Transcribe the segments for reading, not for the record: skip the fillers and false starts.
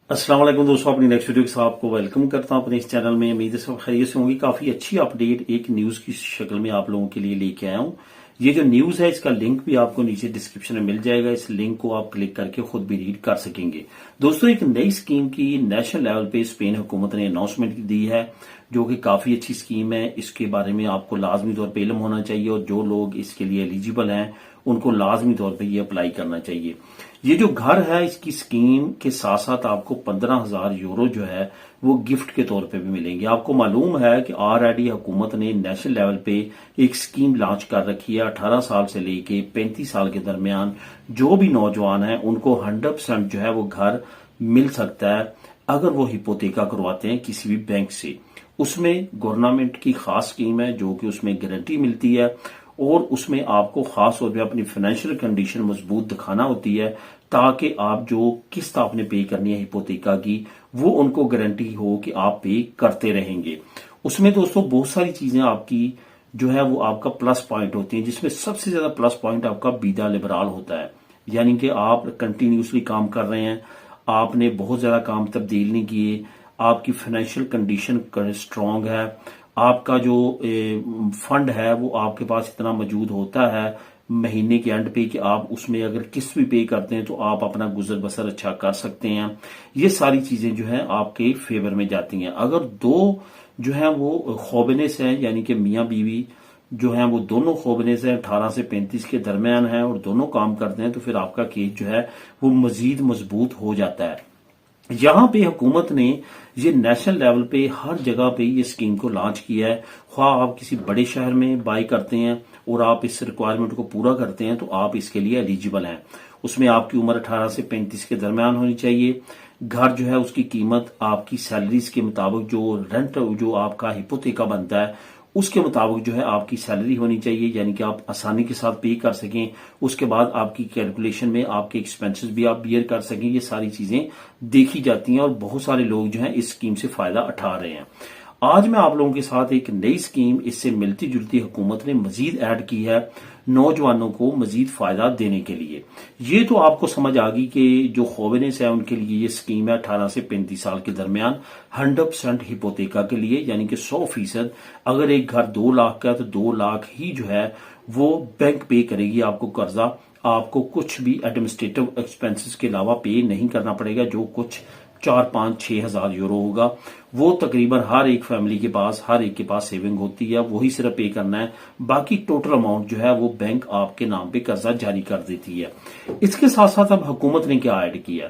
अस्सलाम वालेकुम दोस्तों, अपनी नेक्स्ट वीडियो के साथ आपको वेलकम करता हूं अपने इस चैनल में। उम्मीद है सब खैरियत से होंगी। काफी अच्छी अपडेट एक न्यूज की शक्ल में आप लोगों के लिए लेके आया हूं। ये जो न्यूज है इसका लिंक भी आपको नीचे डिस्क्रिप्शन में मिल जाएगा। इस लिंक को आप क्लिक करके खुद भी रीड कर सकेंगे। दोस्तों, एक नई स्कीम की नेशनल लेवल पे स्पेन हुकूमत ने अनाउंसमेंट दी है, जो कि काफी अच्छी स्कीम है। इसके बारे में आपको लाजमी तौर पर इल्म होना चाहिए और जो लोग इसके लिए एलिजिबल हैं उनको लाजमी तौर पर ये अप्लाई करना चाहिए। ये जो घर है इसकी स्कीम के साथ साथ आपको 15,000 यूरो जो है वो गिफ्ट के तौर पे भी मिलेंगे। आपको मालूम है कि ऑलरेडी हुकूमत ने नेशनल लेवल पे एक स्कीम लॉन्च कर रखी है। 18 साल से लेके 35 साल के दरमियान जो भी नौजवान है उनको 100% जो है वो घर मिल सकता है अगर वो हिपोथेका करवाते हैं किसी भी बैंक से। उसमें गवर्नमेंट की खास स्कीम है जो कि उसमें गारंटी मिलती है और उसमें आपको खास तौर पे अपनी फाइनेंशियल कंडीशन मजबूत दिखाना होती है ताकि आप जो किस्त आपने पे करनी है हिपोथेका की वो उनको गारंटी हो कि आप पे करते रहेंगे। उसमें दोस्तों बहुत सारी चीजें आपकी जो है वो आपका प्लस पॉइंट होती हैं, जिसमें सबसे ज्यादा प्लस पॉइंट आपका बीदा लिबराल होता है। यानी कि आप कंटिन्यूसली काम कर रहे हैं, आपने बहुत ज्यादा काम तब्दील नहीं किए, आपकी फाइनेंशियल कंडीशन स्ट्रांग है, आपका जो फंड है वो आपके पास इतना मौजूद होता है महीने के एंड पे कि आप उसमें अगर किस्त भी पे करते हैं तो आप अपना गुजर बसर अच्छा कर सकते हैं। ये सारी चीजें जो है आपके फेवर में जाती हैं। अगर दो जो है वो खोबनेस है, यानी कि मियाँ बीवी जो है वो दोनों खोबनेस है, 18 से 35 के दरमियान है और दोनों काम करते हैं, तो फिर आपका केस जो है वो मजीद मजबूत हो जाता है। यहां पे हुकूमत ने ये नेशनल लेवल पे हर जगह पे ये स्कीम को लॉन्च किया है। ख्वाह आप किसी बड़े शहर में बाई करते हैं और आप इस रिक्वायरमेंट को पूरा करते हैं तो आप इसके लिए एलिजिबल हैं। उसमें आपकी उम्र 18 से 35 के दरमियान होनी चाहिए। घर जो है उसकी कीमत आपकी सैलरीज के मुताबिक, जो रेंट जो आपका हिपोथेका बनता है उसके मुताबिक जो है आपकी सैलरी होनी चाहिए, यानी कि आप आसानी के साथ पे कर सकें। उसके बाद आपकी कैलकुलेशन में आपके एक्सपेंसेस भी आप बियर कर सकें। ये सारी चीजें देखी जाती हैं और बहुत सारे लोग जो हैं इस स्कीम से फायदा उठा रहे हैं। आज मैं आप लोगों के साथ एक नई स्कीम इससे मिलती जुलती हुकूमत ने मजीद ऐड की है नौजवानों को मजीद फायदा देने के लिए। ये तो आपको समझ आ गई कि जो खोबनेस है उनके लिए ये स्कीम है 18 से 35 साल के दरमियान 100% हिपोथेका के लिए, यानी कि 100%। अगर एक घर 2 लाख का है तो 2 लाख ही जो है वो बैंक पे करेगी आपको कर्जा। आपको कुछ भी एडमिनिस्ट्रेटिव एक्सपेंसेस के अलावा पे नहीं करना पड़ेगा। जो कुछ 4-5-6 हजार यूरो होगा वो तकरीबन हर एक फैमिली के पास, हर एक के पास सेविंग होती है, वही सिर्फ पे करना है। बाकी टोटल अमाउंट जो है वो बैंक आपके नाम पे कर्जा जारी कर देती है। इसके साथ साथ अब हुकूमत ने क्या ऐड किया?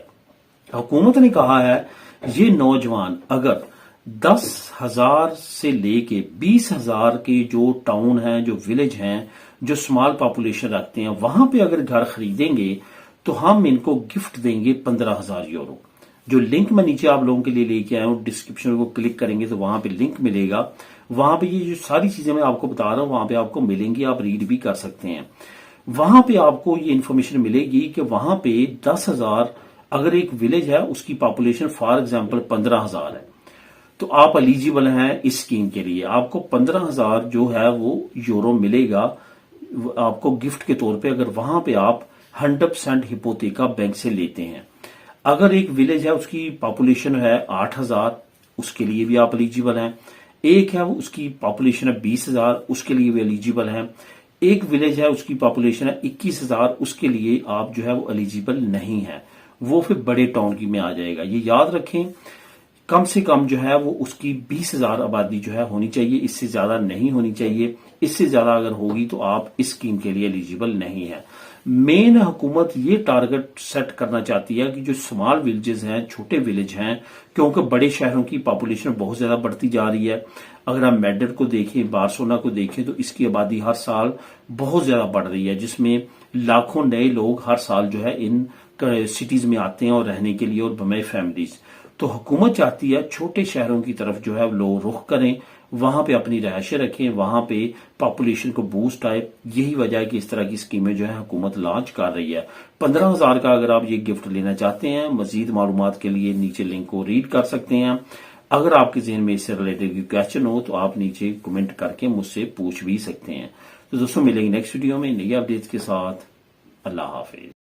हुकूमत ने कहा है ये नौजवान अगर 10,000 से लेके 20,000 के जो टाउन हैं, जो विलेज हैं, जो स्मॉल पॉपुलेशन रखते हैं, वहां पे अगर घर खरीदेंगे तो हम इनको गिफ्ट देंगे 15,000 यूरो। जो लिंक मैं नीचे आप लोगों के लिए लेके आया हूं, डिस्क्रिप्शन को क्लिक करेंगे तो वहां पे लिंक मिलेगा। वहां पे ये जो सारी चीजें मैं आपको बता रहा हूं वहां पे आपको मिलेंगी, आप रीड भी कर सकते हैं। वहां पे आपको ये इन्फॉर्मेशन मिलेगी कि वहां पे 10,000 अगर एक विलेज है उसकी पॉपुलेशन फॉर एग्जाम्पल 15,000 है तो आप एलिजिबल हैं इस स्कीम के लिए। आपको 15,000 जो है वो यूरो मिलेगा आपको गिफ्ट के तौर पे अगर वहां पे आप 100% हिपोथेका बैंक से लेते हैं। अगर एक विलेज है उसकी पॉपुलेशन है 8,000, उसके लिए भी आप एलिजिबल हैं। एक है उसकी पॉपुलेशन है 20,000, उसके लिए भी एलिजिबल हैं। एक विलेज है उसकी पॉपुलेशन है 21,000, उसके लिए आप जो है वो एलिजिबल नहीं है, वो फिर बड़े टाउन की में आ जाएगा। ये याद रखें, कम से कम जो है वो उसकी 20,000 आबादी जो है होनी चाहिए, इससे ज्यादा नहीं होनी चाहिए। इससे ज्यादा अगर होगी तो आप इस स्कीम के लिए एलिजिबल नहीं है। मेन हुकूमत ये टारगेट सेट करना चाहती है कि जो स्मॉल विलेजेस हैं, छोटे विलेज हैं, क्योंकि बड़े शहरों की पॉपुलेशन बहुत ज्यादा बढ़ती जा रही है। अगर हम मैड्रिड को देखें, बार्सिलोना को देखें तो इसकी आबादी हर साल बहुत ज्यादा बढ़ रही है, जिसमें लाखों नए लोग हर साल जो है इन सिटीज में आते हैं और रहने के लिए और बमे फैमिलीज। तो हुकूमत चाहती है छोटे शहरों की तरफ जो है लोग रुख करें, वहां पे अपनी रहायशें रखें, वहां पे पॉपुलेशन को बूस्ट आए। यही वजह है कि इस तरह की स्कीमें जो है हुकूमत लॉन्च कर रही है। 15,000 का अगर आप ये गिफ्ट लेना चाहते हैं, मजीद मालूमात के लिए नीचे लिंक को रीड कर सकते हैं। अगर आपके जहन में इससे रिलेटेड क्वेश्चन हो तो आप नीचे कमेंट करके मुझसे पूछ भी सकते हैं। तो दोस्तों मिलेंगे नेक्स्ट वीडियो में नई अपडेट्स के साथ। अल्लाह हाफिज।